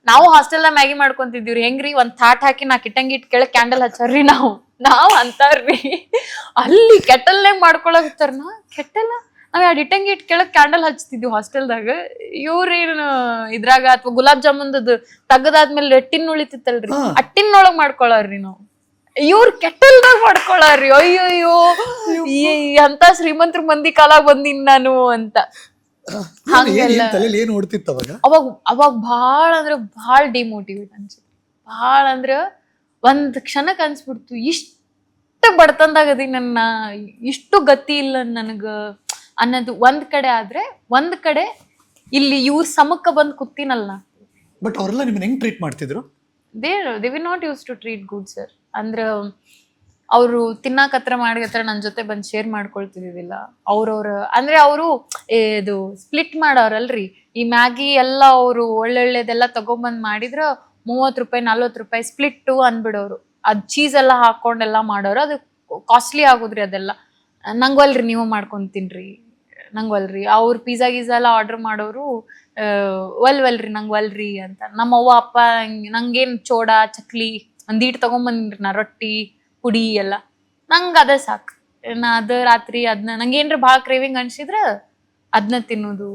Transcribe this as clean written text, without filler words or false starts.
ನಾವು ಹಾಸ್ಟೆಲ್ದಾಗ ಮ್ಯಾಗಿ ಮಾಡ್ಕೊಂತಿದ್ದೀವ್ರಿ. ಹೆಂಗ್ರಿ ಒಂದ್ ಥಾಟ್ ಹಾಕಿ 4 ಇಟ್ಟಂಗಿ ಇಟ್ ಕೆಳಗ್ ಕ್ಯಾಂಡಲ್ ಹಚ್ಚಾರ್ರಿ ನಾವ್ ಅಂತಾರ್ರಿ. ಅಲ್ಲಿ ಕೆಟಲ್ನಾಗ ಮಾಡ್ಕೊಳಕತ್ತಾರ. ಕೆಟ್ಟಲ್ಲ ನಾವ್ 2 ಇಟ್ಟಂಗಿ ಇಟ್ ಕೆಳಗ್ ಕ್ಯಾಂಡಲ್ ಹಚ್ತಿದ್ವಿ ಹಾಸ್ಟೆಲ್ದಾಗ. ಇವ್ರೇನು ಇದ್ರಾಗ ಅಥವಾ ಗುಲಾಬ್ ಜಾಮೂನ್ದು ತಗದಾದ್ಮೇಲೆ ಟಿನ್ ಉಳಿತಿತ್ತಲ್ರಿ, ಅಟ್ಟಿನೊಳಗ್ ಮಾಡ್ಕೊಳಾರ್ರಿ ನಾವು. ಇವ್ರ ಕೆಟ್ಟಲ್ದಾಗ ಮಾಡ್ಕೊಳಾರ್ರಿ. ಅಯ್ಯಯ್ಯೋ ಅಂತ ಶ್ರೀಮಂತರ ಮಂದಿ ಕಾಲಾಗ ಬಂದಿನ್ ನಾನು ಅಂತ. ಅವಾಗ ಭಾಳ ಅಂದ್ರ ಭಾಳ ಡಿಮೋಟಿವೇಟ್ ಅನ್ಸುತ್ತೆ. ಭಾಳ ಅಂದ್ರ ಒಂದ್ ಕ್ಷಣಕ್ ಅನ್ಸ್ಬಿಡ್ತು, ಇಷ್ಟ ಬಡತನದಾಗ ನನ್ನ, ಇಷ್ಟು ಗತಿ ಇಲ್ಲ ನನಗ ಅನ್ನೋದು ಒಂದ್ ಕಡೆ. ಆದ್ರೆ ಒಂದ್ ಕಡೆ ಇಲ್ಲಿ ಇವ್ರ ಸಮಕ್ಕ ಬಂದ್ ಕೂತಿನಲ್ಲ. ಬಟ್ ಅವರೆಲ್ಲ ನಿಮ್ಮನ್ನ ಹೆಂಗ್ ಟ್ರೀಟ್ ಮಾಡ್ತಿದ್ರು? They will not use to treat good sir. ಅಂದ್ರ ಅವರು ತಿನ್ನಾಕತ್ರ ಮಾಡಿಕತ್ರ ನನ್ನ ಜೊತೆ ಬಂದು ಶೇರ್ ಮಾಡ್ಕೊಳ್ತಿದ್ದಿಲ್ಲ. ಅವ್ರವ್ರ ಅಂದ್ರೆ ಅವರು ಇದು ಸ್ಪ್ಲಿಟ್ ಮಾಡೋರಲ್ರಿ. ಈ ಮ್ಯಾಗಿ ಎಲ್ಲ ಅವರು ಒಳ್ಳೊಳ್ಳೆದೆಲ್ಲ ತಗೊಂಬಂದ್ ಮಾಡಿದ್ರ 30 ರೂಪಾಯಿ 40 ರೂಪಾಯಿ ಸ್ಪ್ಲಿಟ್ಟು ಅಂದ್ಬಿಡೋರು. ಅದ್ ಚೀಸ್ ಎಲ್ಲ ಹಾಕೊಂಡೆಲ್ಲ ಮಾಡೋರು. ಅದು ಕಾಸ್ಟ್ಲಿ ಆಗುದ್ರಿ ಅದೆಲ್ಲ. ನಂಗೊಲ್ರಿ ನೀವು ಮಾಡ್ಕೊಂತೀನ್ರಿ, ನಂಗೊಲ್ರಿ. ಅವ್ರ ಪಿಜ್ಜಾ ಗೀಝಾ ಎಲ್ಲ ಆರ್ಡರ್ ಮಾಡೋರು ಒಲ್ರಿ ನಂಗೊಲ್ರಿ ಅಂತ. ನಮ್ಮ ಅವ್ವ ಅಪ್ಪ ನಂಗೇನ್ ಚೋಡ ಚಕ್ಲಿ ಒಂದೀಟ್ ತಗೊಂಬಂದ್ರಿ ನಾ, ರೊಟ್ಟಿ ಪುಡಿ ಎಲ್ಲ, ನಂಗೆ ಅದ ಸಾಕು. ನಾ ಅದ ರಾತ್ರಿ ಅದನ್ನ ನಂಗೇನ್ರ ಭಾಳ ಕ್ರೇವಿಂಗ್ ಅನ್ಸಿದ್ರ ಅದನ್ನ ತಿನ್ನೋದು.